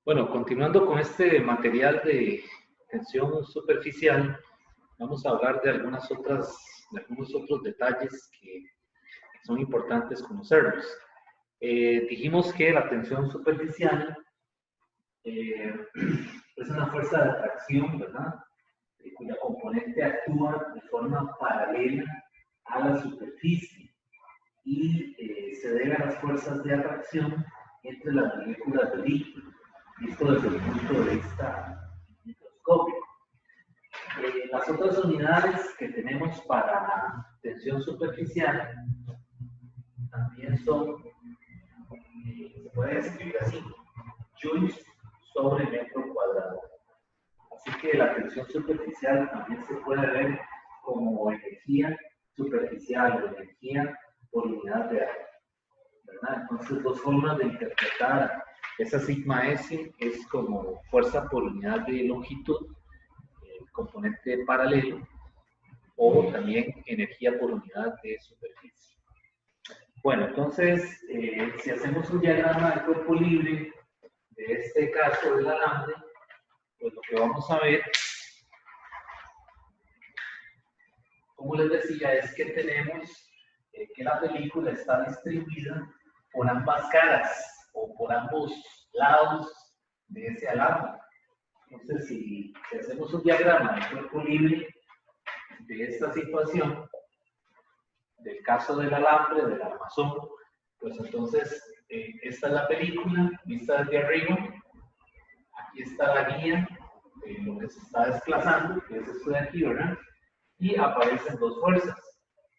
Bueno, continuando con este material de tensión superficial, vamos a hablar de algunos otros detalles que son importantes conocerlos. Dijimos que la tensión superficial es una fuerza de atracción, ¿verdad? Cuya componente actúa de forma paralela a la superficie y se debe a las fuerzas de atracción entre las moléculas del líquido, visto desde el punto de vista microscópico. Las otras unidades que tenemos para tensión superficial también son, se puede escribir así, joules sobre metro cuadrado. Así que la tensión superficial también se puede ver como energía superficial o energía por unidad de área, ¿verdad? Entonces, dos formas de interpretar esa sigma S es como fuerza por unidad de longitud, componente paralelo, o también energía por unidad de superficie. Bueno, entonces, si hacemos un diagrama de cuerpo libre de este caso del alambre, pues lo que vamos a ver, como les decía, es que tenemos que la película está distribuida por ambas caras o por ambos lados de ese alambre. Entonces, si hacemos un diagrama de cuerpo libre de esta situación, del caso del alambre, del armazón, pues entonces esta es la película vista desde arriba, aquí está la guía de lo que se está desplazando, que es esto de aquí, ¿verdad? Y aparecen dos fuerzas,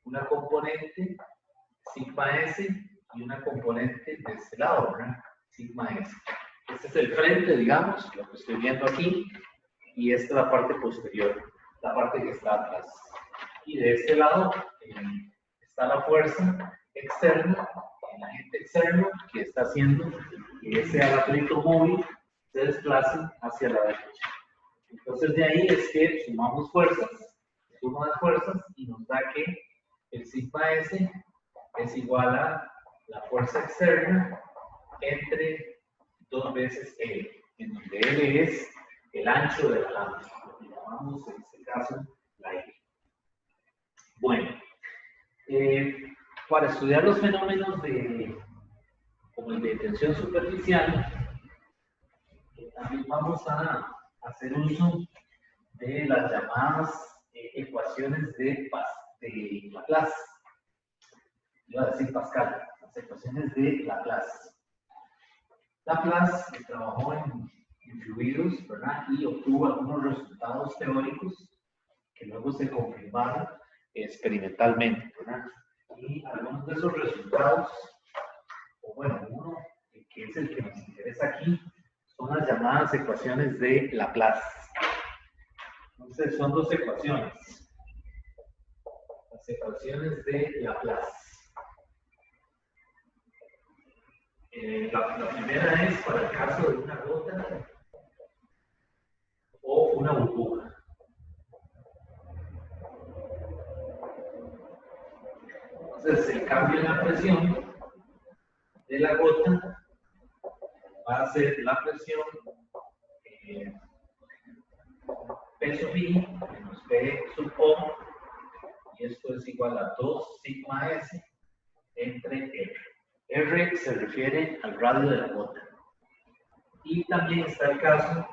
una componente sigma S y una componente de este lado, ¿verdad? Sigma S. Este es el frente, digamos, lo que estoy viendo aquí, y esta es la parte posterior, la parte que está atrás. Y de este lado está la fuerza externa, el agente externo que está haciendo que ese alambrito móvil se desplace hacia la derecha. Entonces de ahí es que sumamos fuerzas, suma de fuerzas, y nos da que el sigma S es igual a la fuerza externa entre 2 veces L, en donde L es el ancho del alambre, lo que llamamos en este caso la L. Bueno, para estudiar los fenómenos como el de tensión superficial, también vamos a hacer uso de las llamadas ecuaciones de Laplace. Iba a decir Pascal, las ecuaciones de Laplace. Laplace trabajó en fluidos, ¿verdad? Y obtuvo algunos resultados teóricos que luego se confirmaron experimentalmente, ¿verdad? Y algunos de esos resultados, o bueno, uno que es el que nos interesa aquí, son las llamadas ecuaciones de Laplace. Entonces, son dos ecuaciones. Las ecuaciones de Laplace. La primera es para el caso de una gota o una burbuja. Entonces, el cambio en la presión de la gota va a ser la presión P sub I menos P sub O, y esto es igual a 2 sigma S entre R. R se refiere al radio de la gota. Y también está el caso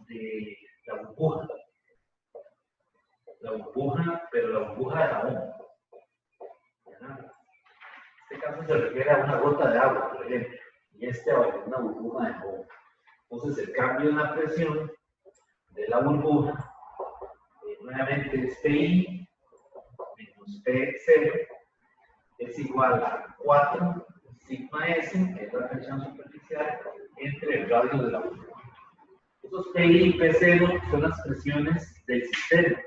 de la burbuja. La burbuja, pero la burbuja de jabón. En este caso se refiere a una gota de agua, por ejemplo, y este va a ser una burbuja de jabón. Entonces, el cambio en la presión de la burbuja, nuevamente es PI menos P0, es igual a 4 sigma S, que es la presión superficial, entre el radio de la burbuja. Esos PI y P0 son las presiones del sistema,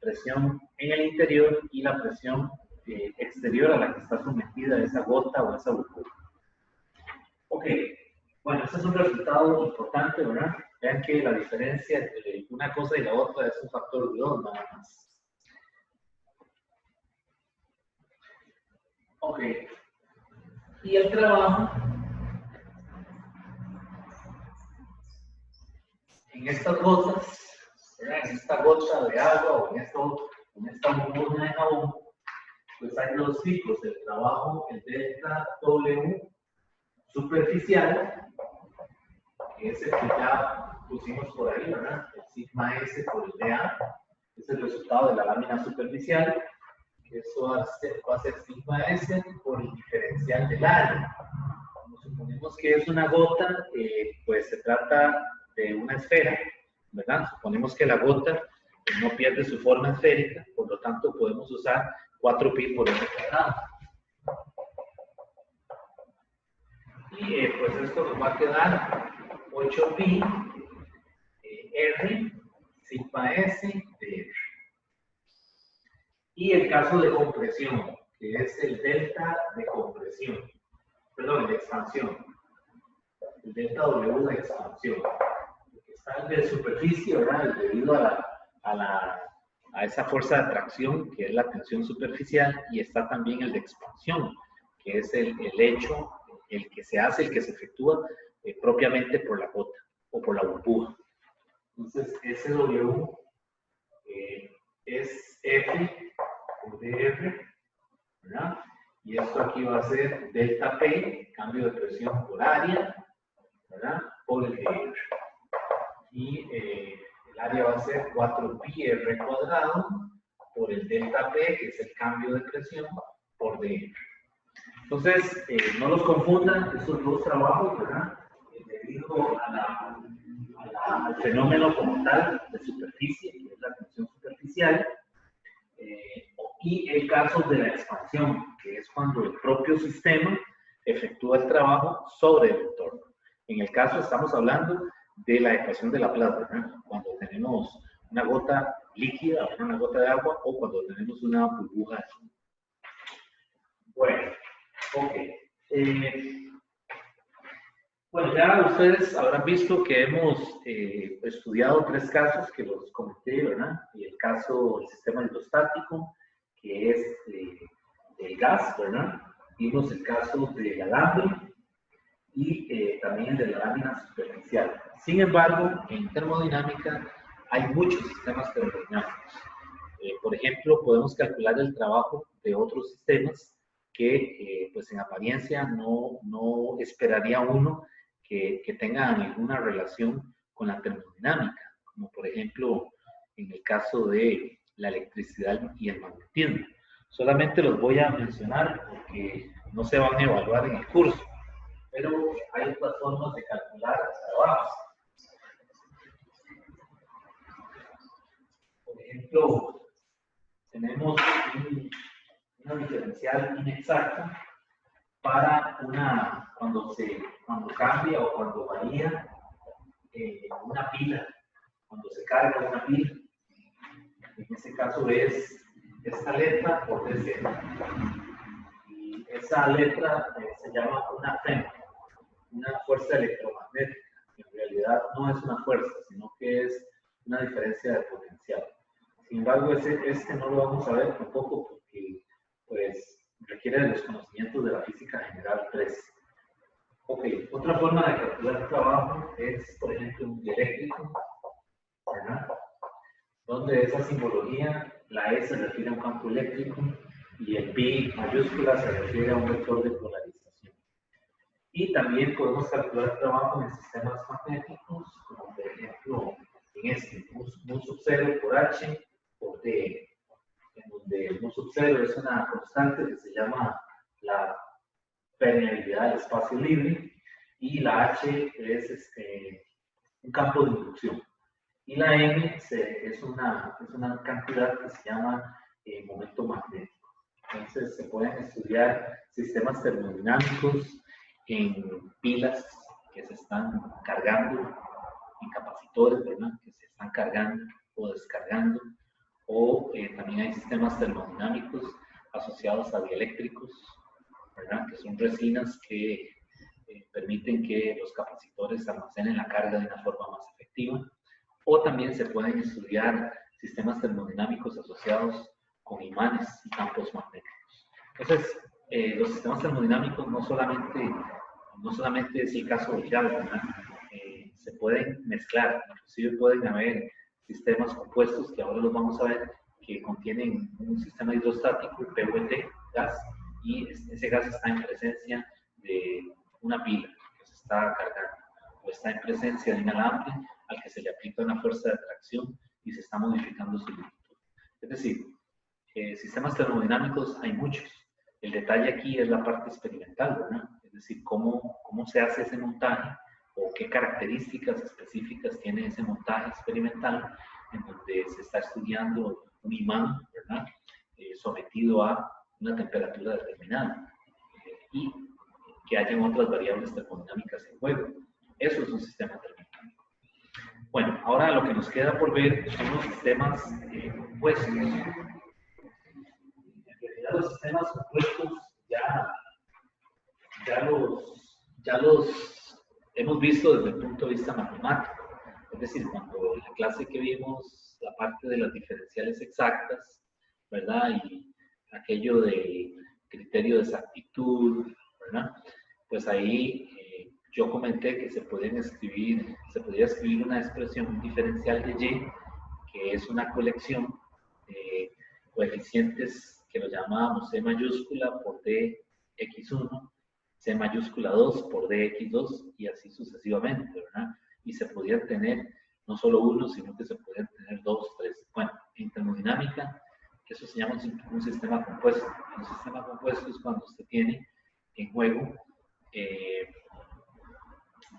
presión en el interior y la presión exterior a la que está sometida esa gota o esa burbuja. Ok, bueno, este es un resultado importante, ¿verdad? Vean que la diferencia entre una cosa y la otra es un factor de 2 nada más. Ok, y el trabajo en estas gotas, ¿verdad? En esta gota de agua o en esta burbuja de jabón, pues hay dos tipos de trabajo, el delta W superficial, que es el que ya pusimos por ahí, ¿verdad? El sigma S por el dA, es el resultado de la lámina superficial, que eso va a ser sigma S por el diferencial del área. Como suponemos que es una gota, pues se trata de una esfera, ¿verdad? Suponemos que la gota no pierde su forma esférica, por lo tanto podemos usar 4pi por r cuadrado. Y pues esto nos va a quedar 8pi r sigma s de r. Y el caso de compresión, que es el delta de compresión, perdón, de expansión, el delta W de expansión. Está el de superficie, ¿verdad? Debido a esa fuerza de atracción, que es la tensión superficial, y está también el de expansión, que es el hecho, el que se hace, el que se efectúa propiamente por la gota o por la burbuja. Entonces, SW es F por dr, ¿verdad? Y esto aquí va a ser delta P, cambio de presión por área, ¿verdad? Por el dr. Y el área va a ser 4pi r cuadrado por el delta P, que es el cambio de presión, por dr. Entonces, no los confundan estos dos trabajos, ¿verdad? Debido al fenómeno como tal de superficie, que es la tensión superficial, y el caso de la expansión, que es cuando el propio sistema efectúa el trabajo sobre el entorno. En el caso estamos hablando de la ecuación de Laplace, ¿verdad? Cuando tenemos una gota líquida, una gota de agua, o cuando tenemos una burbuja. Bueno, ok. Bueno, ya ustedes habrán visto que hemos estudiado 3 casos que los comenté, ¿verdad? Y el caso del sistema hidrostático, que es del gas, ¿verdad? Vimos el caso del alambre y también el de la lámina superficial. Sin embargo, en termodinámica hay muchos sistemas termodinámicos. Por ejemplo, podemos calcular el trabajo de otros sistemas que, pues en apariencia, no esperaría uno que tengan alguna relación con la termodinámica, como por ejemplo en el caso de la electricidad y el magnetismo. Solamente los voy a mencionar porque no se van a evaluar en el curso, pero hay otras formas de calcular trabajos. Por ejemplo, tenemos una diferencial inexacta para cuando cambia o cuando varía una pila, cuando se carga una pila. En este caso es esta letra por DC. Y esa letra se llama una FEM, una fuerza electromagnética. En realidad no es una fuerza, sino que es una diferencia de potencial. Sin embargo, este no lo vamos a ver tampoco porque pues, requiere de los conocimientos de la física general 3. Ok, otra forma de calcular el trabajo es, por ejemplo, un dieléctrico, ¿verdad? Donde esa simbología, la E se refiere a un campo eléctrico y el pi mayúscula se refiere a un vector de polarización. Y también podemos calcular el trabajo en sistemas magnéticos, como por ejemplo en este, mu sub 0 por h por d, en donde mu sub 0 es una constante que se llama la permeabilidad del espacio libre, y la h es un campo de inducción. Y la m es una cantidad que se llama momento magnético. Entonces se pueden estudiar sistemas termodinámicos en pilas que se están cargando, en capacitores, ¿verdad? Que se están cargando o descargando, o también hay sistemas termodinámicos asociados a dieléctricos, ¿verdad? Que son resinas que permiten que los capacitores almacenen la carga de una forma más efectiva. O también se pueden estudiar sistemas termodinámicos asociados con imanes y campos magnéticos. Entonces, los sistemas termodinámicos no solamente es el caso de Yale, ¿verdad? Se pueden mezclar, inclusive pueden haber sistemas compuestos, que ahora los vamos a ver, que contienen un sistema hidrostático, PVT, gas, y ese gas está en presencia de una pila que se está cargando, o está en presencia de un alambre al que se le aplica una fuerza de atracción y se está modificando su longitud. Es decir, sistemas termodinámicos hay muchos. El detalle aquí es la parte experimental, ¿verdad? Es decir, cómo se hace ese montaje o qué características específicas tiene ese montaje experimental en donde se está estudiando un imán, ¿verdad? Sometido a una temperatura determinada y que hayan otras variables termodinámicas en juego. Eso es un sistema termodinámico. Bueno, ahora lo que nos queda por ver son los sistemas compuestos. En realidad los sistemas compuestos ya los hemos visto desde el punto de vista matemático. Es decir, cuando en la clase que vimos la parte de las diferenciales exactas, ¿verdad? Y aquello del criterio de exactitud, ¿verdad? Pues ahí yo comenté que se podía escribir una expresión, un diferencial de y, que es una colección de coeficientes que lo llamábamos c mayúscula por dx1, c mayúscula 2 por dx2 y así sucesivamente, ¿verdad? Y se podían tener no solo uno, sino que se podían tener dos, tres. Bueno, en termodinámica, eso se llama un sistema compuesto. Un sistema compuesto es cuando usted tiene en juego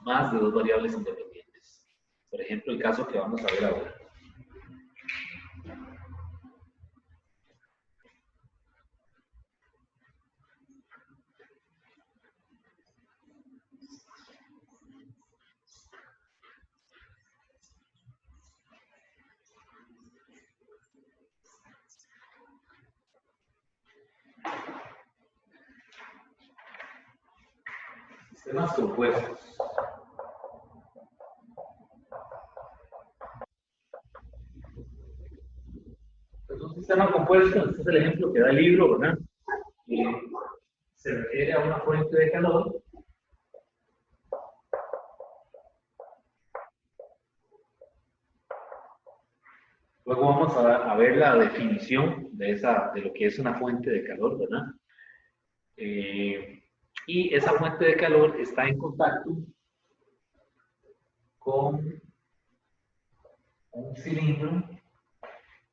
más de dos variables independientes. Por ejemplo, el caso que vamos a ver ahora. Sistemas compuestos. Pues un sistema compuesto, este es el ejemplo que da el libro, ¿verdad? Se refiere a una fuente de calor Luego vamos a ver la definición de lo que es una fuente de calor, ¿verdad? Y esa fuente de calor está en contacto con un cilindro,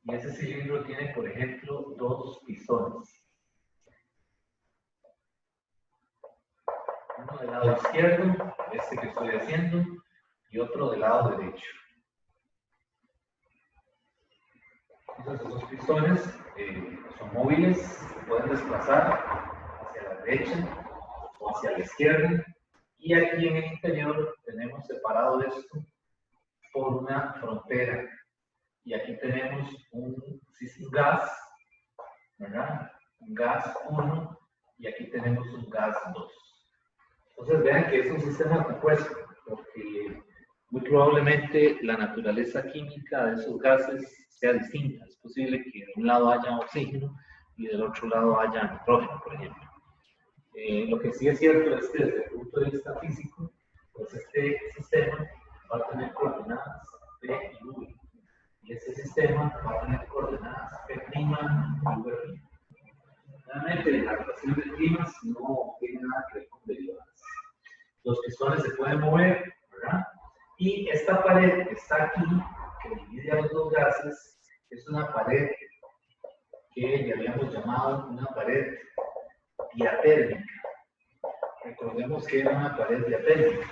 y ese cilindro tiene, por ejemplo, dos pistones. Uno del lado izquierdo, este que estoy haciendo, y otro del lado derecho. Entonces, esos pistones son móviles, se pueden desplazar hacia la derecha o hacia la izquierda, y aquí en el interior tenemos separado esto por una frontera, y aquí tenemos un gas, ¿verdad? Un gas 1, y aquí tenemos un gas 2. Entonces vean que es un sistema compuesto, porque muy probablemente la naturaleza química de esos gases sea distinta. Es posible que de un lado haya oxígeno y del otro lado haya nitrógeno, por ejemplo. Lo que sí es cierto es que desde el punto de vista físico, pues este sistema va a tener coordenadas P y V. Y este sistema va a tener coordenadas P' y V'. Realmente la relación de climas no tiene nada que ver con derivadas. Los pistones se pueden mover, ¿verdad? Y esta pared que está aquí, que divide a los dos gases, es una pared que ya habíamos llamado una pared diatérmica. Recordemos que era una pared diatérmica.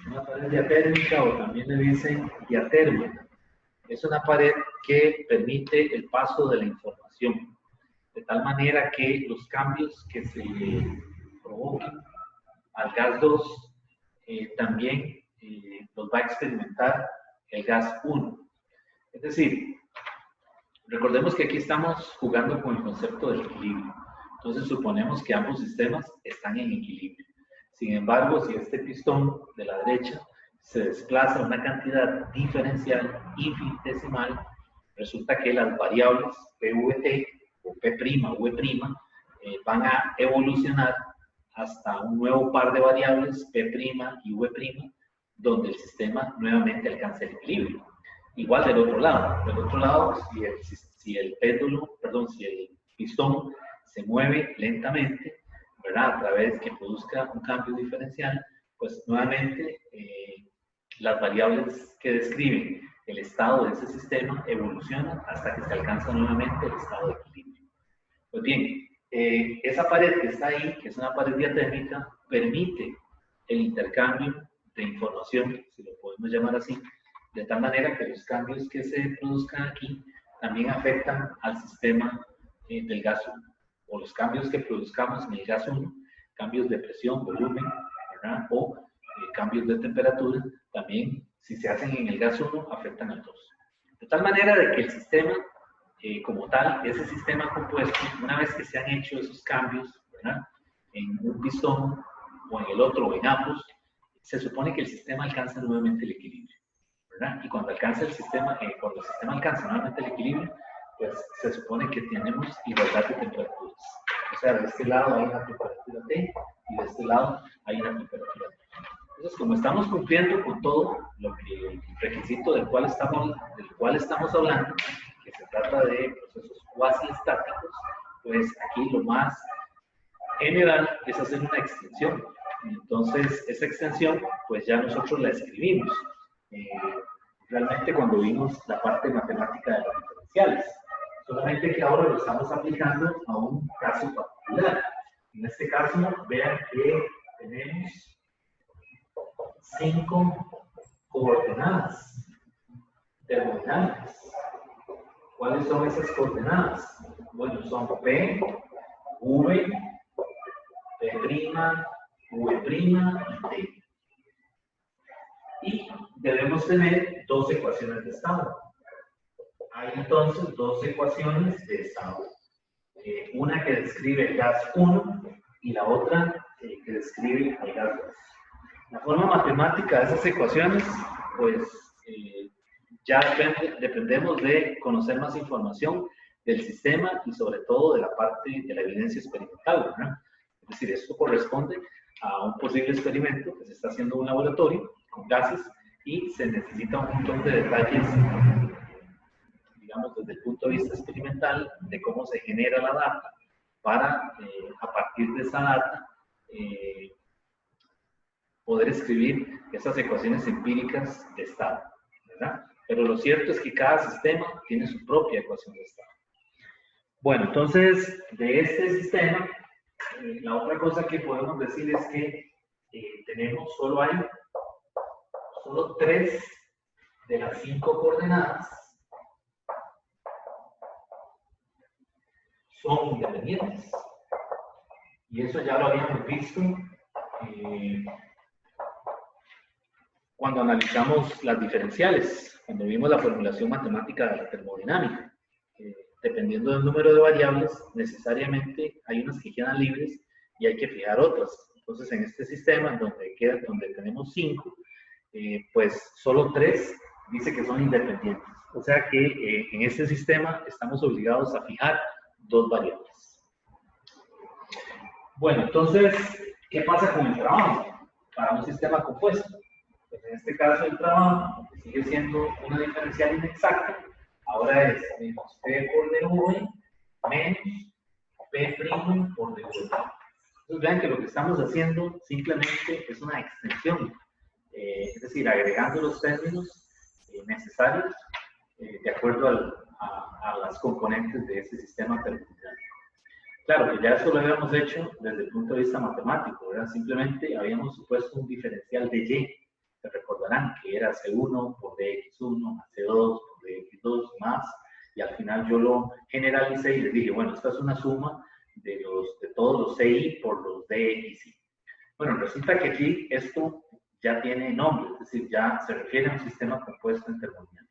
Una pared diatérmica, o también le dicen diatérmica, es una pared que permite el paso de la información, de tal manera que los cambios que se le provoquen al gas 2 también los va a experimentar el gas 1. Es decir, recordemos que aquí estamos jugando con el concepto del equilibrio. Entonces suponemos que ambos sistemas están en equilibrio. Sin embargo, si este pistón de la derecha se desplaza una cantidad diferencial infinitesimal, resulta que las variables PVT o P' o V' van a evolucionar hasta un nuevo par de variables P' y V', donde el sistema nuevamente alcanza el equilibrio. Igual del otro lado, si el péndulo, perdón, si el pistón se mueve lentamente, ¿verdad? A través que produzca un cambio diferencial, pues nuevamente las variables que describen el estado de ese sistema evolucionan hasta que se alcanza nuevamente el estado de equilibrio. Pues bien, esa pared que está ahí, que es una pared diatérmica, permite el intercambio de información, si lo podemos llamar así, de tal manera que los cambios que se produzcan aquí también afectan al sistema del gas 1, o los cambios que produzcamos en el gas 1, cambios de presión, volumen, ¿verdad? O cambios de temperatura, también si se hacen en el gas 1, afectan al 2. De tal manera de que el sistema como tal, ese sistema compuesto, una vez que se han hecho esos cambios, ¿verdad? En un pistón o en el otro o en ambos, se supone que el sistema alcanza nuevamente el equilibrio, ¿verdad? Y cuando alcanza el sistema, cuando el sistema alcanza nuevamente el equilibrio, pues se supone que tenemos igualdad de temperaturas. O sea, de este lado hay una temperatura T y de este lado hay una temperatura T. Entonces, como estamos cumpliendo con todo el requisito del cual estamos hablando, que se trata de procesos cuasi estáticos, pues aquí lo más general es hacer una extensión. Entonces, esa extensión, pues ya nosotros la escribimos. Realmente cuando vimos la parte matemática de los diferenciales. Solamente que ahora lo estamos aplicando a un caso particular. En este caso, vean que tenemos 5 coordenadas termodinámicas. ¿Cuáles son esas coordenadas? Bueno, son P, V, P', V' y T. Y debemos tener 2 ecuaciones de estado. Hay entonces 2 ecuaciones de estado. Una que describe el gas 1 y la otra que describe el gas 2. La forma matemática de esas ecuaciones, pues ya dependemos de conocer más información del sistema y sobre todo de la parte de la evidencia experimental, ¿verdad? Es decir, esto corresponde a un posible experimento que se está haciendo en un laboratorio con gases y se necesita un montón de detalles, digamos, desde el punto de vista experimental, de cómo se genera la data para, a partir de esa data, poder escribir esas ecuaciones empíricas de estado, ¿verdad? Pero lo cierto es que cada sistema tiene su propia ecuación de estado. Bueno, entonces, de este sistema, la otra cosa que podemos decir es que solo 3 de las 5 coordenadas son independientes. Y eso ya lo habíamos visto cuando analizamos las diferenciales, cuando vimos la formulación matemática de la termodinámica. Dependiendo del número de variables, necesariamente hay unas que quedan libres y hay que fijar otras. Entonces, en este sistema, donde tenemos 5, pues solo 3 dice que son independientes. O sea que en este sistema estamos obligados a fijar 2 variables. Bueno, entonces, ¿qué pasa con el trabajo para un sistema compuesto? Pues en este caso el trabajo, que sigue siendo una diferencial inexacta, ahora es menos P por dV menos P' por dV. Entonces vean que lo que estamos haciendo simplemente es una extensión, es decir, agregando los términos necesarios de acuerdo a las componentes de ese sistema termodinámico. Claro que ya eso lo habíamos hecho desde el punto de vista matemático, ¿verdad? Simplemente habíamos supuesto un diferencial de Y. Se recordarán que era C1 por dx1 más C2 por dx2 más, y al final yo lo generalicé y les dije, bueno, esta es una suma de todos los CI por los dxi. Bueno, resulta que aquí esto ya tiene nombre, es decir, ya se refiere a un sistema compuesto en termodinámica.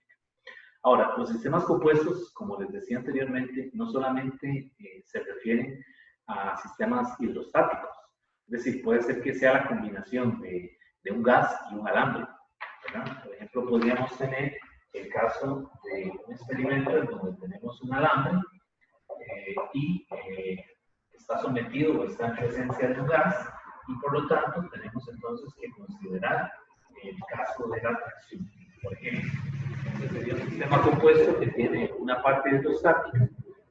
Ahora, los sistemas compuestos, como les decía anteriormente, no solamente se refieren a sistemas hidrostáticos, es decir, puede ser que sea la combinación de un gas y un alambre, ¿verdad? Por ejemplo, podríamos tener el caso de un experimento en donde tenemos un alambre y está sometido o está en presencia de un gas, y por lo tanto tenemos entonces que considerar el caso de la tracción. Por ejemplo, este sería un sistema compuesto que tiene una parte hidrostática,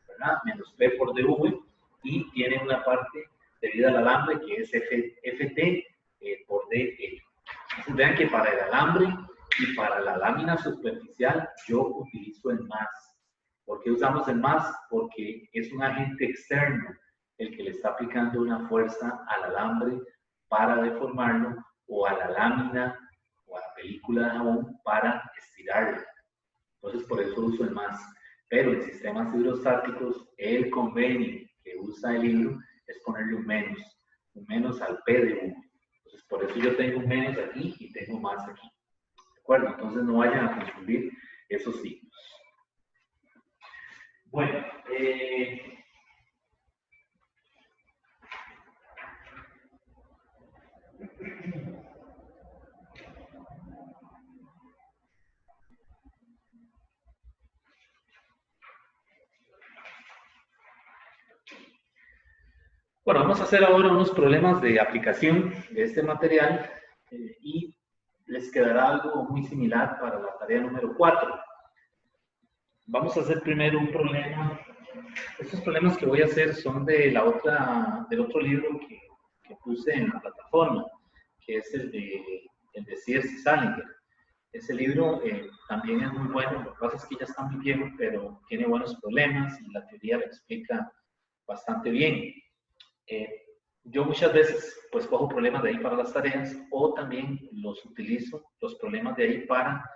¿verdad? Menos P por dV, y tiene una parte debida al alambre que es Ft por dL. Entonces vean que para el alambre y para la lámina superficial yo utilizo el más. ¿Por qué usamos el más? Porque es un agente externo el que le está aplicando una fuerza al alambre para deformarlo, o a la lámina o a la película de jabón para estirarla. Entonces por eso uso el más. Pero en sistemas hidrostáticos el convenio que usa el libro es ponerle un menos al P de 1. Entonces por eso yo tengo un menos aquí y tengo más aquí. ¿De acuerdo? Entonces no vayan a confundir esos signos. Bueno, bueno, vamos a hacer ahora unos problemas de aplicación de este material y les quedará algo muy similar para la tarea número 4. Vamos a hacer primero un problema. Estos problemas que voy a hacer son del otro libro que puse en la plataforma, que es el de Sears y Salinger. Ese libro también es muy bueno, lo que pasa es que ya está muy viejo, pero tiene buenos problemas y la teoría lo explica bastante bien. Yo muchas veces pues cojo problemas de ahí para las tareas, o también los utilizo, los problemas de ahí, para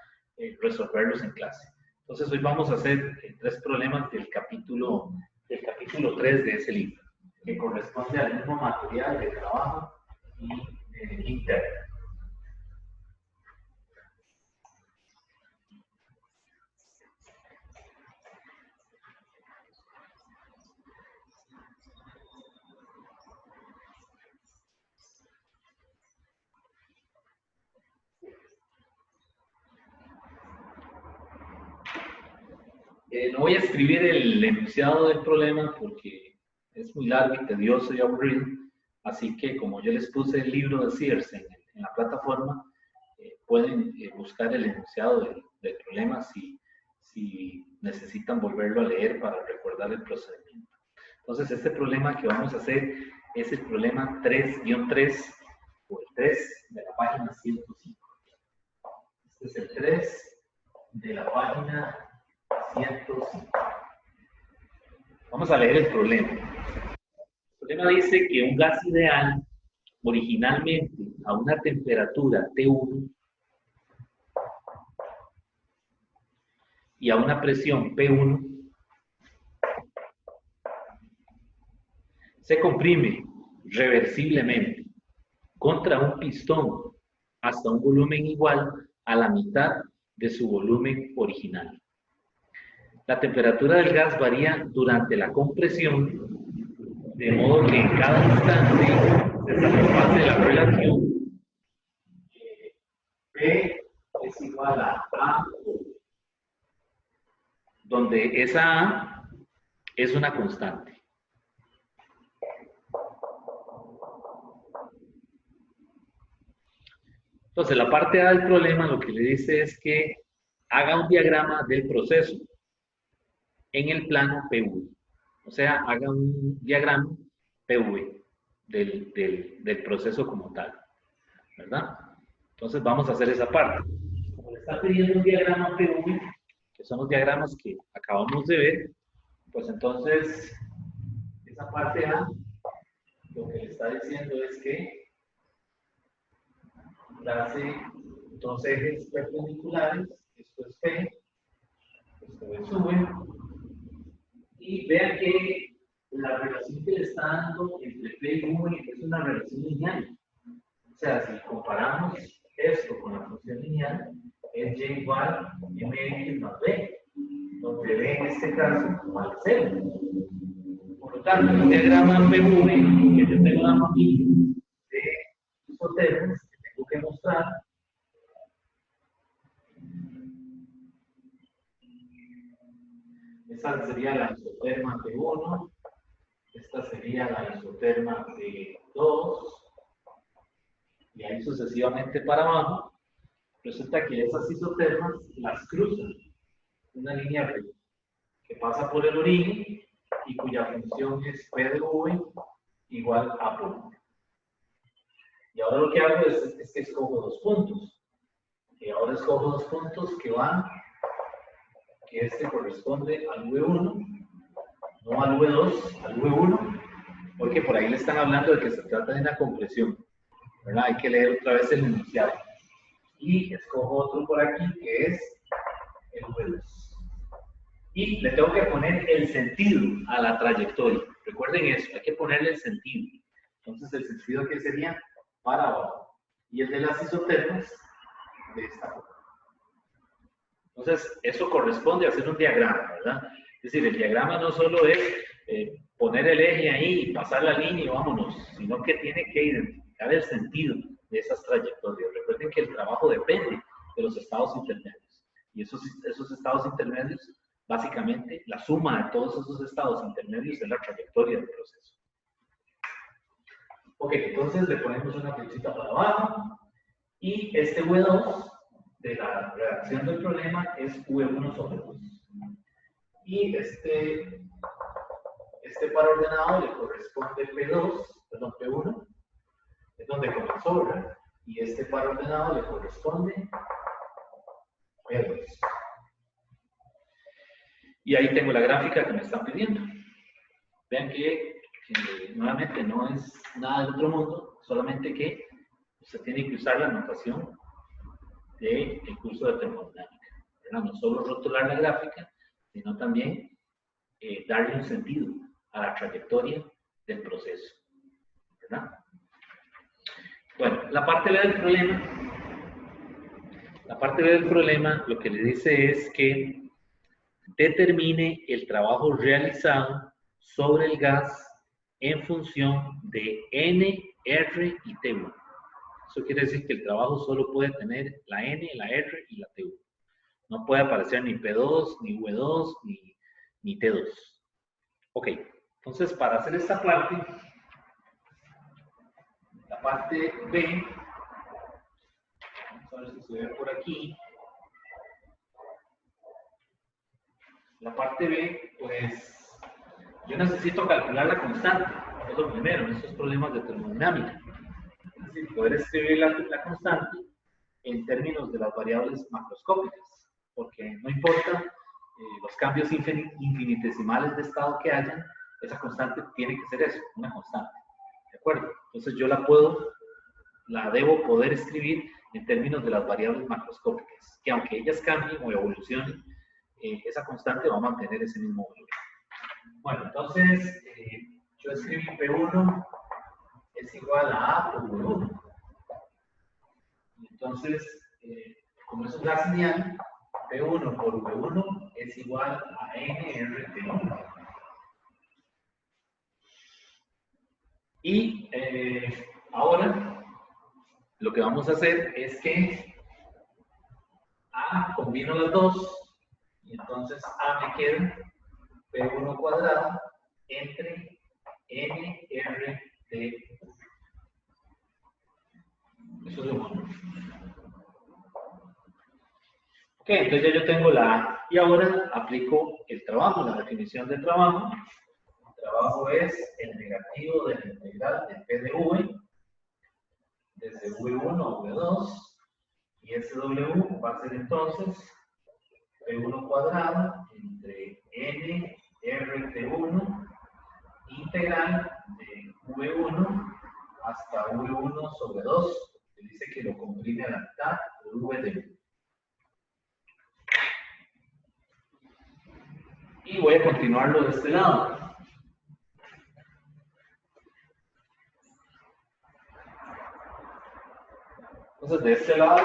resolverlos en clase. Entonces hoy vamos a hacer 3 problemas del capítulo 3 de ese libro, que corresponde al mismo material de trabajo y interno. No voy a escribir el enunciado del problema porque es muy largo y tedioso y aburrido, así que como yo les puse el libro de Sears en la plataforma, pueden buscar el enunciado del problema si necesitan volverlo a leer para recordar el procedimiento. Entonces, este problema que vamos a hacer es el problema 3-3, o el 3 de la página 105. Este es el 3 de la página 105. Vamos a leer el problema. El problema dice que un gas ideal, originalmente a una temperatura T1 y a una presión P1, se comprime reversiblemente contra un pistón hasta un volumen igual a la mitad de su volumen original. La temperatura del gas varía durante la compresión, de modo que en cada instante se satisface la relación P es igual a A, donde esa A es una constante. Entonces, la parte A del problema lo que le dice es que haga un diagrama del proceso en el plano PV. O sea, haga un diagrama PV del proceso como tal, ¿verdad? Entonces, vamos a hacer esa parte. Como le está pidiendo un diagrama PV, que son los diagramas que acabamos de ver, pues entonces, esa parte A, lo que le está diciendo es que hace 2 ejes perpendiculares, esto es P, esto es V, y vean que la relación que le está dando entre P y V es una relación lineal. O sea, si comparamos esto con la función lineal, es y igual a mx más b, donde b en este caso vale 0. Por lo tanto, el diagrama PV que yo tengo la familia de isotermos que tengo que mostrar, esa sería la isoterma P1, esta sería la isoterma P2, y ahí sucesivamente para abajo. resulta que esas isotermas las cruzan una línea recta que pasa por el origen y cuya función es P de V igual a por 1. Y ahora lo que hago es que escojo dos puntos. Y ahora escojo dos puntos que van, que este corresponde al V1, no al V2, al V1, porque por ahí le están hablando de que se trata de una compresión, ¿verdad? Hay que leer otra vez el enunciado. Y escojo otro por aquí que es el V2. Y le tengo que poner el sentido a la trayectoria. Recuerden eso, hay que ponerle el sentido. Entonces el sentido que sería para abajo. Y el de las isotermas de esta forma. Entonces eso corresponde a hacer un diagrama, ¿verdad? Es decir, el diagrama no solo es poner el eje ahí y pasar la línea y vámonos, sino que tiene que identificar el sentido de esas trayectorias. Recuerden que el trabajo depende de los estados intermedios. Y esos estados intermedios, básicamente, la suma de todos esos estados intermedios es la trayectoria del proceso. Ok, entonces le ponemos una flechita para abajo. Y este V2 de la redacción del problema es V1 sobre 2. Y este par ordenado le corresponde P1, es donde comenzó, ¿verdad? Y este par ordenado le corresponde P2. Y ahí tengo la gráfica que me están pidiendo. Vean que nuevamente no es nada del otro mundo, solamente que usted tiene que usar la notación del curso de termodinámica. No solo rotular la gráfica, sino también darle un sentido a la trayectoria del proceso, ¿verdad? Bueno, la parte B del problema lo que le dice es que determine el trabajo realizado sobre el gas en función de N, R y T1. Eso quiere decir que el trabajo solo puede tener la N, la R y la T1. No puede aparecer ni P2, ni V2, ni T2. Ok, entonces para hacer esta parte, la parte B, vamos a ver si se ve por aquí. La parte B, pues, yo necesito calcular la constante. Es lo primero en estos problemas de termodinámica. Es decir, poder escribir la constante en términos de las variables macroscópicas, porque no importa los cambios infinitesimales de estado que hayan, esa constante tiene que ser eso, una constante. ¿De acuerdo? Entonces yo la debo poder escribir en términos de las variables macroscópicas, que aunque ellas cambien o evolucionen, esa constante va a mantener ese mismo valor. Bueno, entonces yo escribí P1 es igual a A por V1. Entonces, como es un gas lineal, P1 por V1 es igual a NRT1. Y ahora lo que vamos a hacer es que A combino las dos y entonces A me queda P1 cuadrado entre NRT1. Eso es lo bueno. Ok, entonces ya yo tengo la A. Y ahora aplico el trabajo, la definición del trabajo. El trabajo es el negativo de la integral de P de V desde V1 a V2. Y ese W va a ser entonces P1 cuadrado entre N RT1 integral de V1 hasta V1 sobre 2. Que dice que lo comprime a la mitad por V de V. Y voy a continuarlo de este lado. Entonces, de este lado,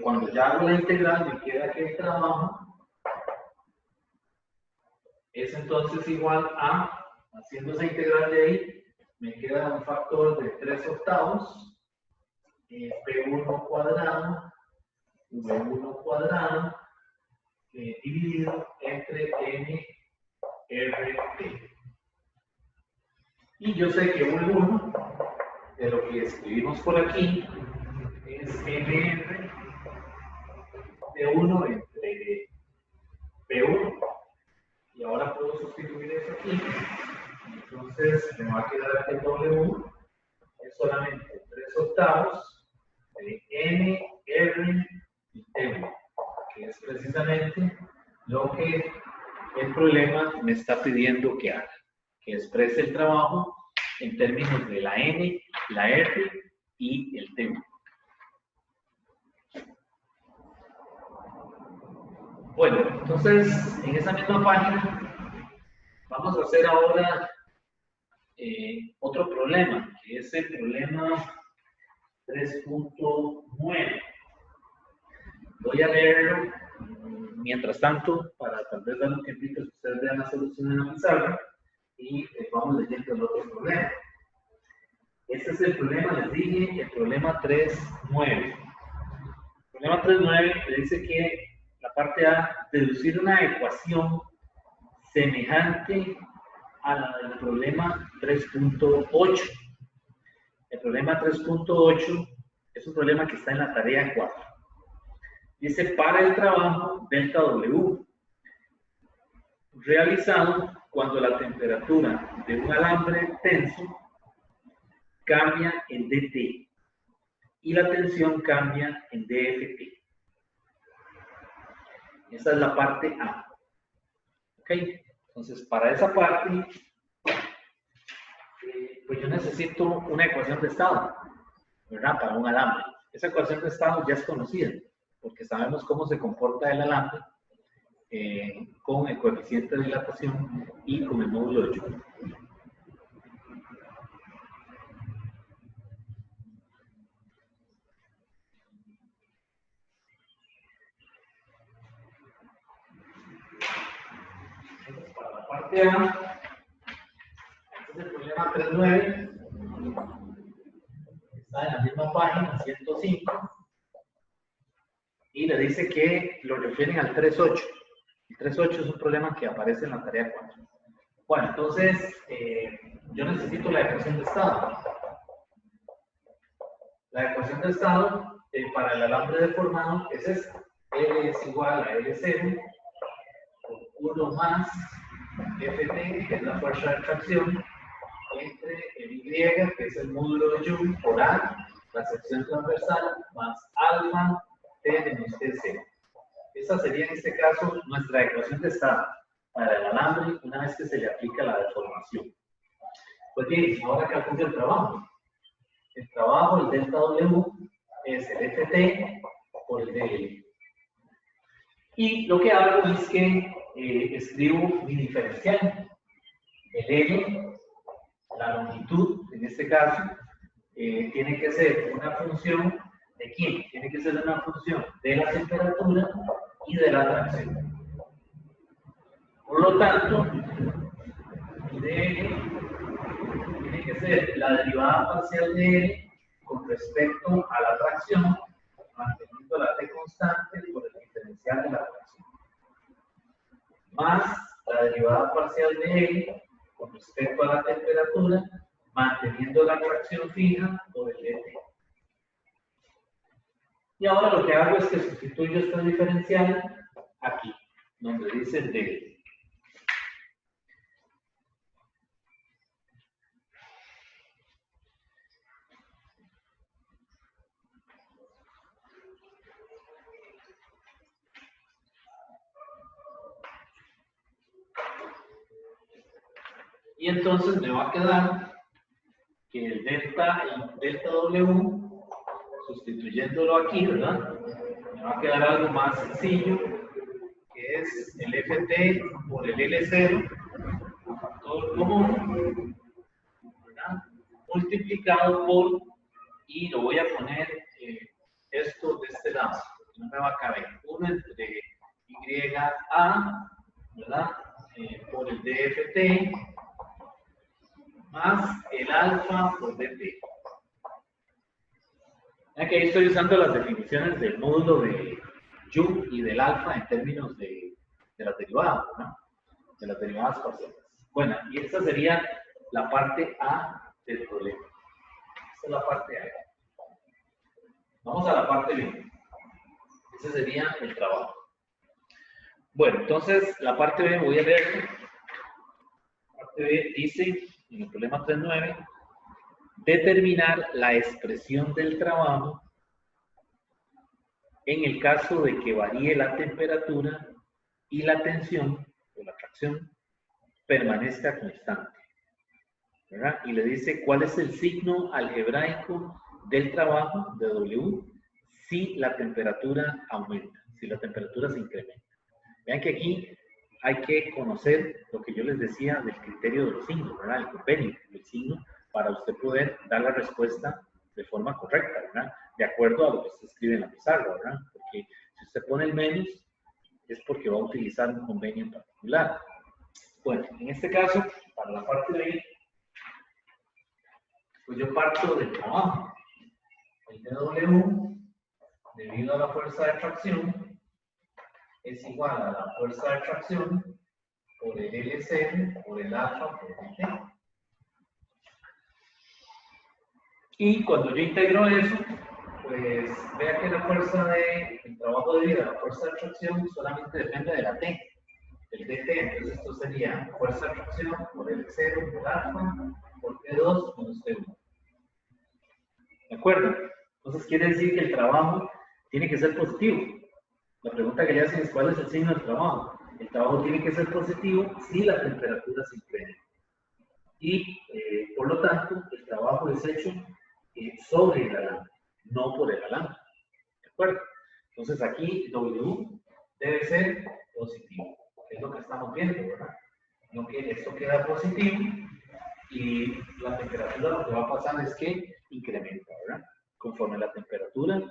cuando ya hago la integral, me queda que el trabajo es entonces igual a, haciendo esa integral de ahí, me queda un factor de 3/8, P1 cuadrado, V1 cuadrado, dividido entre N, R, T. Y yo sé que V1, de lo que escribimos por aquí, es NR E1 entre P1. Y ahora puedo sustituir eso aquí. Entonces me va a quedar que W es solamente 3/8 de N, R y T, que es precisamente lo que el problema me está pidiendo que haga, que exprese el trabajo en términos de la N, la R y el T. Bueno, entonces en esa misma página vamos a hacer ahora otro problema, que es el problema 3.9. Voy a leerlo mientras tanto para tal vez dar un tiempito que ustedes vean la solución en la pizarra y vamos leyendo el otro problema. Este es el problema, les dije, el problema 3.9. El problema 3.9 le dice que la parte A, deducir una ecuación semejante a la del problema 3.8. El problema 3.8 es un problema que está en la tarea 4. Dice, para el trabajo delta W, realizado cuando la temperatura de un alambre tenso cambia en DT y la tensión cambia en DFT. Esa es la parte A. ¿Ok? Entonces, para esa parte, pues yo necesito una ecuación de estado, ¿verdad? Para un alambre. Esa ecuación de estado ya es conocida, porque sabemos cómo se comporta el alambre con el coeficiente de dilatación y con el módulo de Joule. Entonces, para la parte A, este es el problema 3.9. Está en la misma página, 105. Y le dice que lo refieren al 3.8. El 3.8 es un problema que aparece en la tarea 4. Bueno, entonces, yo necesito la ecuación de estado. La ecuación de estado para el alambre deformado es esta. L es igual a L0 por 1 más Ft, que es la fuerza de tracción, entre el Y, que es el módulo de Joule, por A, la sección transversal, más alfa T menos T0. Esa sería en este caso nuestra ecuación de estado para el alambre una vez que se le aplica la deformación. Pues bien, ahora calculo el trabajo. El trabajo, el delta W, es el FT por el DL. Y lo que hago es que escribo mi diferencial. El L, la longitud, en este caso, tiene que ser una función ¿de quién? Tiene que ser una función de la temperatura y de la tracción. Por lo tanto, DL tiene que ser la derivada parcial de L con respecto a la tracción, manteniendo la T constante por el diferencial de la tracción, más la derivada parcial de L con respecto a la temperatura, manteniendo la tracción fija por el DT. Y ahora lo que hago es que sustituyo esta diferencial aquí, donde dice D. Y entonces me va a quedar que el delta W, sustituyéndolo aquí, ¿verdad? Me va a quedar algo más sencillo, que es el FT por el L0, factor común, ¿verdad? Multiplicado por, y lo voy a poner esto de este lado, porque no me va a caber, 1 entre YA, ¿verdad? Por el DFT, más el alfa por DT. Aquí estoy usando las definiciones del módulo de Joule y del alfa en términos de las derivadas, ¿no? De las derivadas parciales. Bueno, y esta sería la parte A del problema. Esta es la parte A. Vamos a la parte B. Ese sería el trabajo. Bueno, entonces la parte B, voy a leer. La parte B dice, en el problema 3.9, determinar la expresión del trabajo en el caso de que varíe la temperatura y la tensión o la tracción permanezca constante, ¿verdad? Y le dice cuál es el signo algebraico del trabajo de W si la temperatura aumenta, si la temperatura se incrementa. Vean que aquí hay que conocer lo que yo les decía del criterio de los signos, ¿verdad? El convenio del signo, para usted poder dar la respuesta de forma correcta, ¿verdad? De acuerdo a lo que usted escribe en la pizarra, ¿verdad? Porque si usted pone el menos, es porque va a utilizar un convenio en particular. Bueno, en este caso, para la parte de ahí, pues yo parto del trabajo. El dW, debido a la fuerza de atracción, es igual a la fuerza de atracción por el L0 por el alfa por el T. Y cuando yo integro eso, pues vea que la fuerza de, el trabajo debido a la fuerza de atracción solamente depende de la T, del dt. Entonces esto sería fuerza de atracción por L0 por alfa por T2 menos T1. ¿De acuerdo? Entonces quiere decir que el trabajo tiene que ser positivo. La pregunta que le hacen es ¿cuál es el signo del trabajo? El trabajo tiene que ser positivo si la temperatura se incrementa. Y por lo tanto, el trabajo es hecho sobre el alambre, no por el alambre. ¿De acuerdo? Entonces aquí W debe ser positivo, que es lo que estamos viendo, ¿verdad? No que esto queda positivo y la temperatura lo que va a pasar es que incrementa, ¿verdad? Conforme la temperatura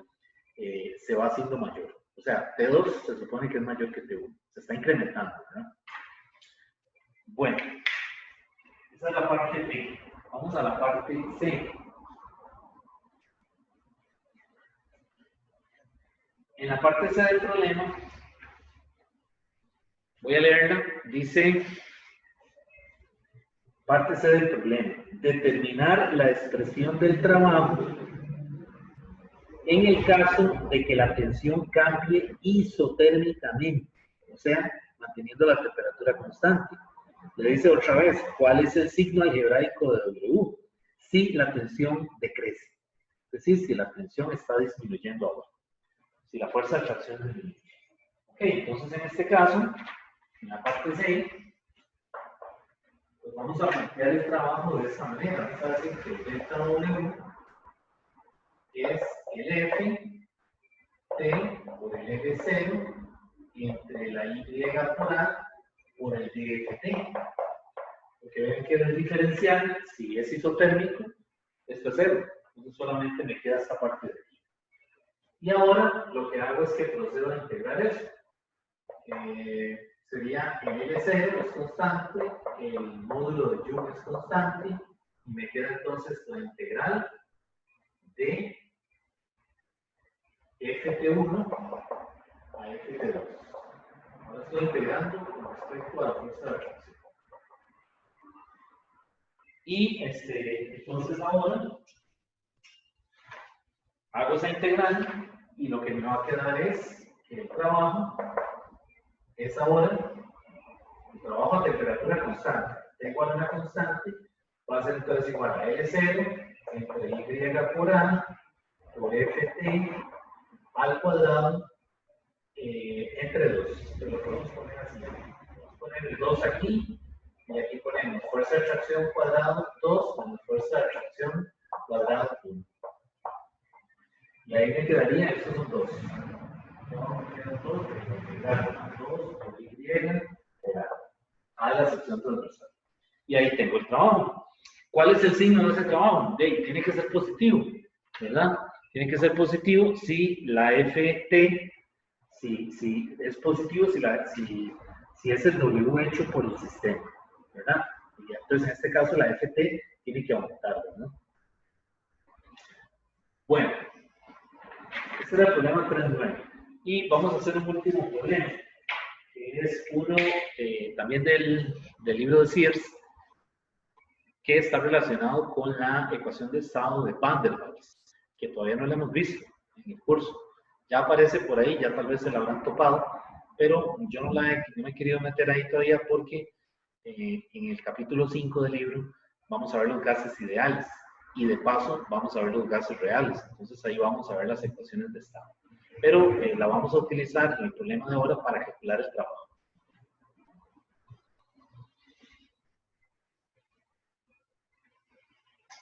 se va haciendo mayor. O sea, T2 se supone que es mayor que T1. Se está incrementando, ¿verdad? Bueno, esa es la parte B. Vamos a la parte C. En la parte C del problema, voy a leerla, dice, parte C del problema, determinar la expresión del trabajo en el caso de que la tensión cambie isotérmicamente, o sea, manteniendo la temperatura constante. Le dice otra vez, ¿cuál es el signo algebraico de W? Si la tensión decrece, es decir, si la tensión está disminuyendo ahora, si la fuerza de atracción disminuye. Ok, entonces en este caso, en la parte C, pues vamos a plantear el trabajo de esta manera. Vamos a decir que el delta W es el F T por el F0 entre la Y por A por el DFT. Porque ven que el diferencial, si es isotérmico, esto es 0. Entonces solamente me queda esta parte de aquí. Y ahora lo que hago es que procedo a integrar eso. Sería el L0 es constante, el módulo de Young es constante, y me queda entonces la integral de Ft1 a Ft2. Ahora estoy integrando con respecto a la fuerza de atracción. Y entonces ahora hago esa integral y lo que me va a quedar es que el trabajo es ahora el trabajo a temperatura constante. T igual a una constante va a ser entonces igual a L0 entre Y por A por Ft al cuadrado entre 2. Lo podemos poner así. Vamos a poner el 2 aquí y aquí ponemos fuerza de atracción cuadrado 2 con fuerza de atracción cuadrado 1. Y ahí me quedaría, estos son 2. No, me quedan 2, pero me quedan 2 por Y por A la sección transversal. Y ahí tengo el trabajo. ¿Cuál es el signo de ese trabajo? Tiene que ser positivo, ¿verdad? Tiene que ser positivo si la FT, si es positivo, si es el W hecho por el sistema, ¿verdad? Y entonces en este caso la FT tiene que aumentar, ¿no? Bueno, este era el problema 3.9. Y vamos a hacer un último problema, que es uno también del libro de Sears, que está relacionado con la ecuación de estado de Van der Waals, que todavía no la hemos visto en el curso. Ya aparece por ahí, ya tal vez se la habrán topado, pero yo no me he querido meter ahí todavía porque en el capítulo 5 del libro vamos a ver los gases ideales y de paso vamos a ver los gases reales. Entonces ahí vamos a ver las ecuaciones de estado. Pero la vamos a utilizar en el problema de ahora para calcular el trabajo.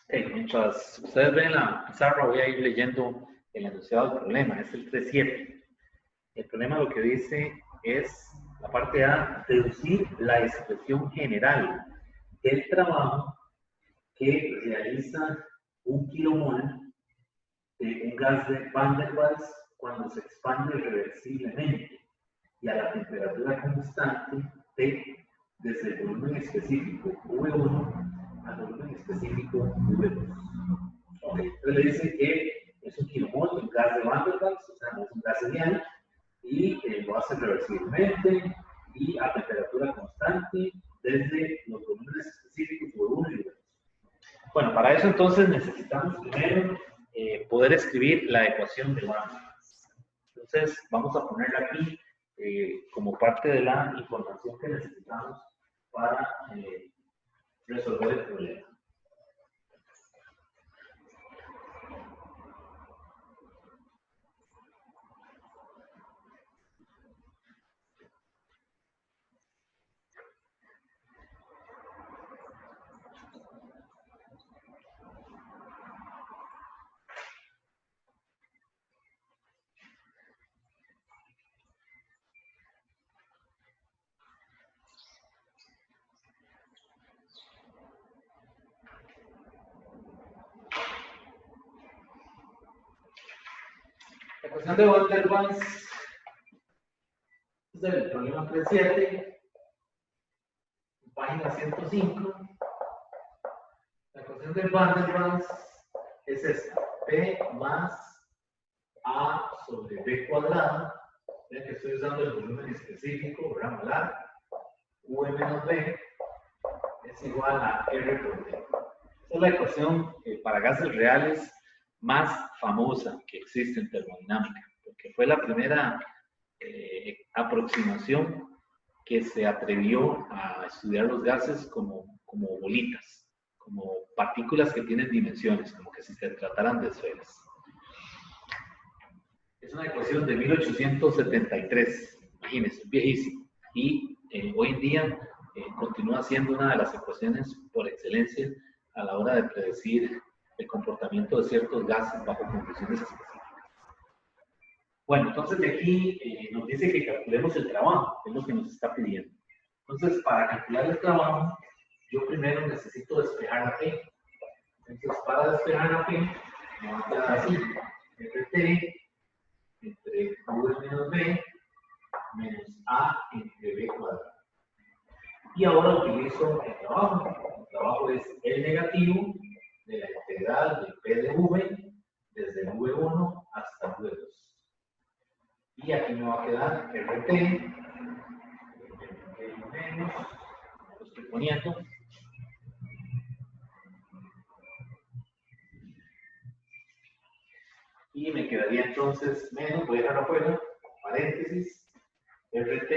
Mientras ustedes ven la pizarra, voy a ir leyendo el enunciado del problema. Es el 3.7. El problema lo que dice es, la parte A, deducir la expresión general del trabajo que realiza un kilomol de un gas de Van der Waals cuando se expande irreversiblemente y a la temperatura constante T desde el volumen específico V1 al volumen específico V2. Okay. Entonces le dice que es un kilomol de un gas de Van der Waals, o sea, no es un gas ideal, y lo hace reversiblemente y a temperatura constante desde los volúmenes específicos V1 y V2. Bueno, para eso entonces necesitamos primero poder escribir la ecuación de Van der Waals. Entonces vamos a ponerla aquí como parte de la información que necesitamos para resolver el problema. La ecuación de Van der Waals es el problema 3.7, página 105. La ecuación de Van der Waals es esta: P más A sobre B cuadrado. Ya que estoy usando el volumen específico, ¿verdad? Molar, V menos B es igual a R por D. Esta es la ecuación para gases reales más famosa que existe en termodinámica, porque fue la primera aproximación que se atrevió a estudiar los gases como bolitas, como partículas que tienen dimensiones, como que si se trataran de esferas. Es una ecuación de 1873, imagínense, viejísimo, y hoy en día continúa siendo una de las ecuaciones por excelencia a la hora de predecir el comportamiento de ciertos gases bajo condiciones específicas. Bueno, entonces de aquí nos dice que calculemos el trabajo, que es lo que nos está pidiendo. Entonces, para calcular el trabajo, yo primero necesito despejar la P. Entonces, para despejar la P, me va a quedar así: RT entre V menos B menos A entre B cuadrado. Y ahora utilizo el trabajo. El trabajo es el negativo de la integral de P de V desde V1 hasta V2. Y aquí me va a quedar RT menos, lo estoy poniendo, y me quedaría entonces menos, voy a dejarlo afuera, paréntesis, RT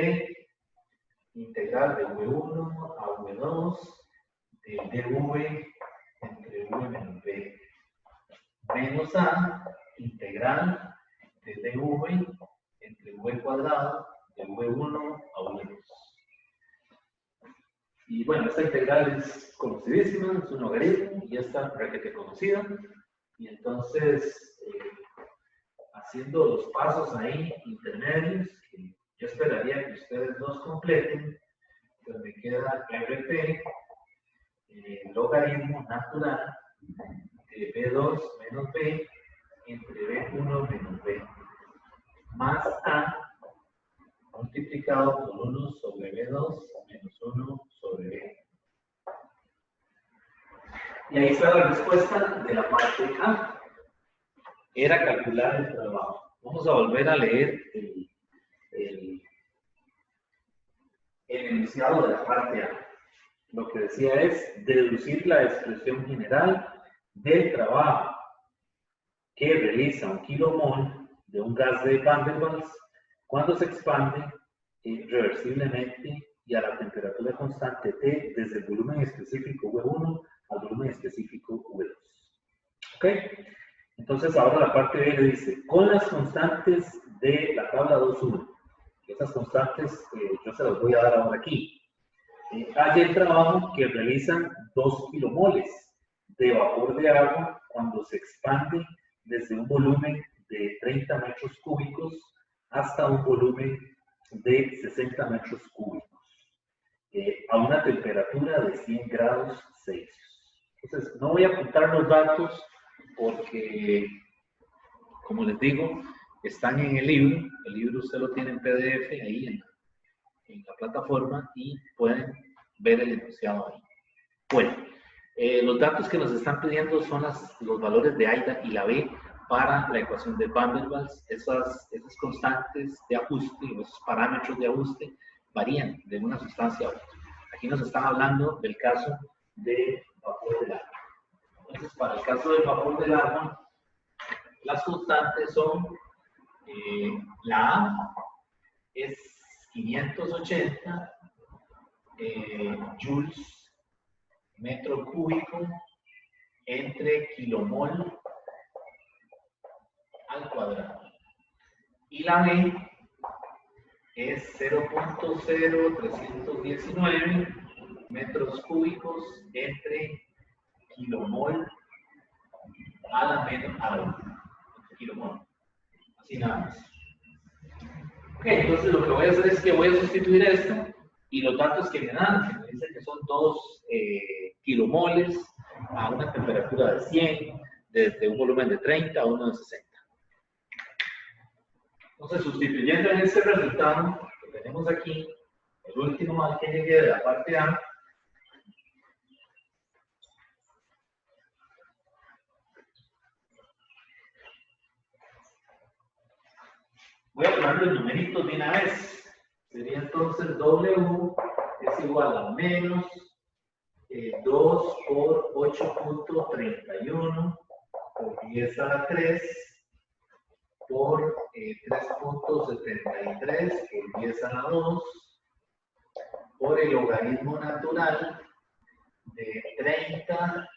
integral de V1 a V2 de dV entre V menos B menos A integral de dV entre V cuadrado de V1 a V2. Y bueno, esta integral es conocidísima, es un logaritmo y está requete conocida. Y entonces, haciendo los pasos ahí intermedios, que yo esperaría que ustedes los completen, pues me queda RT, logaritmo natural de B2 menos B entre B1 menos B, más A multiplicado por 1 sobre B2 menos 1 sobre B. Y ahí está la respuesta de la parte A. Era calcular el trabajo. Vamos a volver a leer el enunciado de la parte A. Lo que decía es deducir la expresión general del trabajo que realiza un kilomol de un gas de Van der Waals cuando se expande reversiblemente y a la temperatura constante T desde el volumen específico V1 al volumen específico V2. ¿Ok? Entonces ahora la parte B le dice, con las constantes de la tabla 2.1, esas constantes yo se las voy a dar ahora aquí. Hay el trabajo que realizan 2 kilomoles de vapor de agua cuando se expande desde un volumen de 30 metros cúbicos hasta un volumen de 60 metros cúbicos a una temperatura de 100 grados Celsius. Entonces, no voy a apuntar los datos porque, como les digo, están en el libro usted lo tiene en PDF ahí en la plataforma y pueden ver el enunciado ahí. Bueno, los datos que nos están pidiendo son los valores de AIDA y la B para la ecuación de Van der Waals. Esas constantes de ajuste, esos parámetros de ajuste varían de una sustancia a otra. Aquí nos están hablando del caso de vapor del agua. Entonces, para el caso del vapor del agua, las constantes son la A es 580 joules metro cúbico entre kilomol al cuadrado. Y la B es 0.0319 metros cúbicos entre kilomol a la menos a 1 kilomol. Así nada más. Ok, entonces lo que voy a hacer es que voy a sustituir esto y los datos que me dan, que me dicen que son 2 kilomoles a una temperatura de 100, desde un volumen de 30 a uno de 60. Entonces, sustituyendo en este resultado que tenemos aquí, el último al que llegué de la parte A, voy a poner los numeritos de una vez. Sería entonces W es igual a menos 2 por 8.31 por 10 a la 3 por 3.73 por 10 a la 2 por el logaritmo natural de 30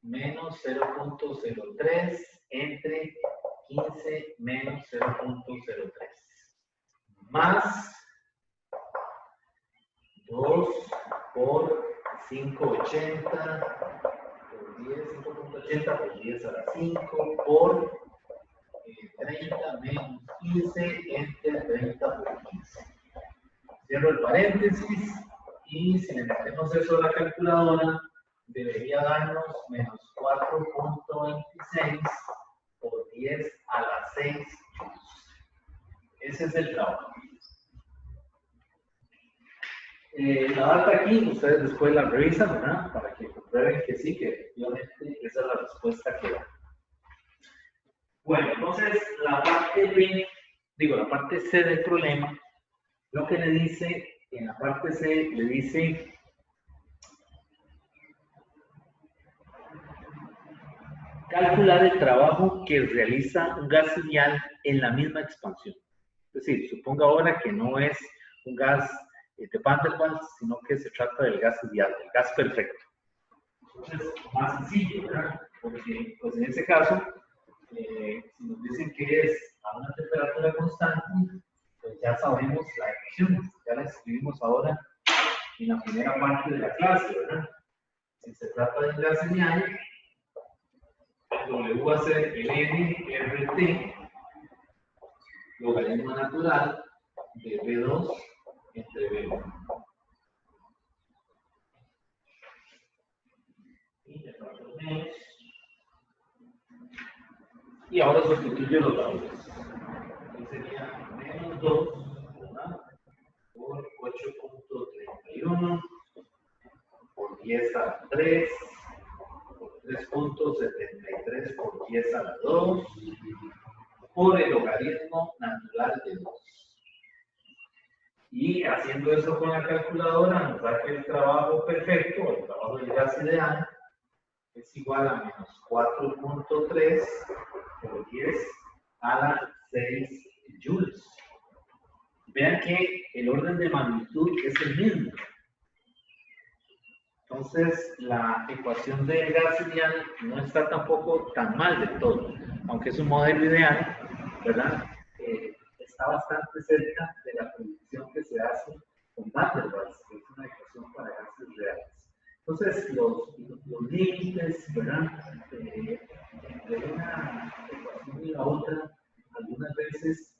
menos 0.03 entre 15 menos 0.03 más 2 por 580 por 10, 5.80 por 10 a la 5 por 30 menos 15 entre 30 por 15. Cierro el paréntesis y si le metemos eso a la calculadora, debería darnos menos 4.26 por 10 a la 6 joules. Ese es el trabajo. La data aquí, ustedes después la revisan, ¿verdad? Para que comprueben que sí, que efectivamente esa es la respuesta que da. Bueno, entonces la parte B, la parte C del problema, lo que le dice, en la parte C, le dice calcular el trabajo que realiza un gas ideal en la misma expansión. Es decir, suponga ahora que no es un gas de Van der Waals, sino que se trata del gas ideal, del gas perfecto. Entonces, más sencillo, ¿verdad? Porque, pues en ese caso, si nos dicen que es a una temperatura constante, pues ya sabemos la ecuación, ya la escribimos ahora en la primera parte de la clase, ¿verdad? Si se trata de un gas ideal, W va a ser el nRT, logaritmo natural de V2 entre V1. Y ahora sustituyo los valores. Aquí sería menos 2, ¿verdad? Por 8.31 por 10 a la 3 por 3.73 por 10 a la 2 por el logaritmo natural de 2. Y haciendo eso con la calculadora nos da que el trabajo perfecto, el trabajo del gas ideal, es igual a menos 4.3 por 10 a la 6 joules. Vean que el orden de magnitud es el mismo. Entonces, la ecuación del gas ideal no está tampoco tan mal del todo, aunque es un modelo ideal, ¿verdad? Está bastante cerca de la predicción que se hace con Van der Waals, que es una ecuación para gases reales. Entonces, los límites, ¿verdad? De una ecuación y la otra, algunas veces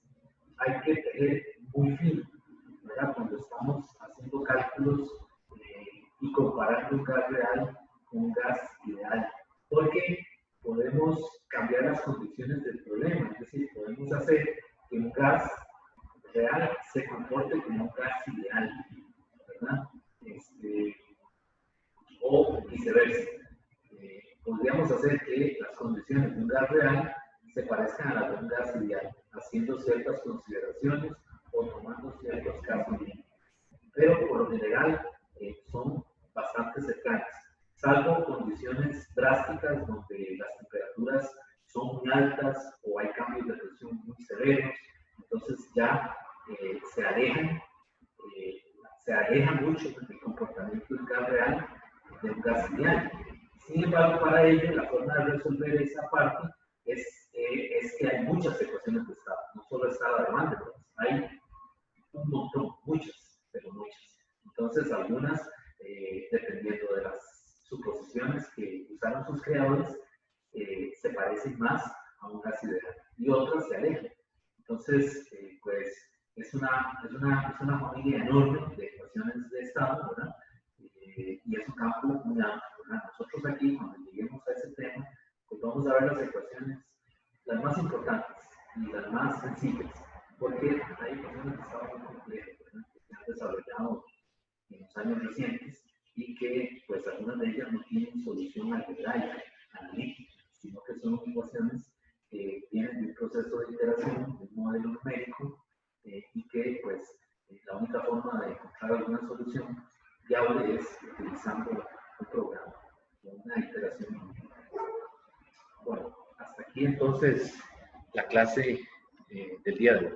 hay que tener muy fino, ¿verdad? Cuando estamos haciendo cálculos y comparando un gas real con un gas ideal, porque podemos cambiar las condiciones del problema, es decir, podemos hacer que un gas real se comporte como un gas ideal, ¿verdad? O viceversa. Podríamos hacer que las condiciones de un gas real se parezcan a las de un gas ideal, haciendo ciertas consideraciones o tomando ciertos casos límites. Pero por lo general son bastante cercanas, salvo condiciones drásticas donde las temperaturas son muy altas o hay cambios de presión muy severos, entonces ya se alejan mucho del comportamiento del gas real de un gas ideal. Sin embargo, para ello, la forma de resolver esa parte es que hay muchas ecuaciones de estado, no solo estado de Van der Waals, hay un montón, muchas, pero muchas. Entonces, algunas, dependiendo de las suposiciones que usaron sus creadores, se parecen más a un gas ideal y otras se alejan. Entonces, pues, es una familia enorme de ecuaciones de estado, ¿verdad? Y es un campo muy amplio, ¿verdad? Nosotros aquí, cuando lleguemos a ese tema, pues vamos a ver las ecuaciones, las más importantes y las más sencillas, porque hay ecuaciones de estado muy complejas, ¿verdad? Que se han desarrollado en los años recientes y que, pues, algunas de ellas no tienen solución algebraica, analítica, sino que son ecuaciones que vienen de un proceso de iteración, de un modelo numérico, y que, pues, la única forma de encontrar alguna solución viable es utilizando un programa, una iteración numérica. Bueno, hasta aquí entonces la clase del día de hoy.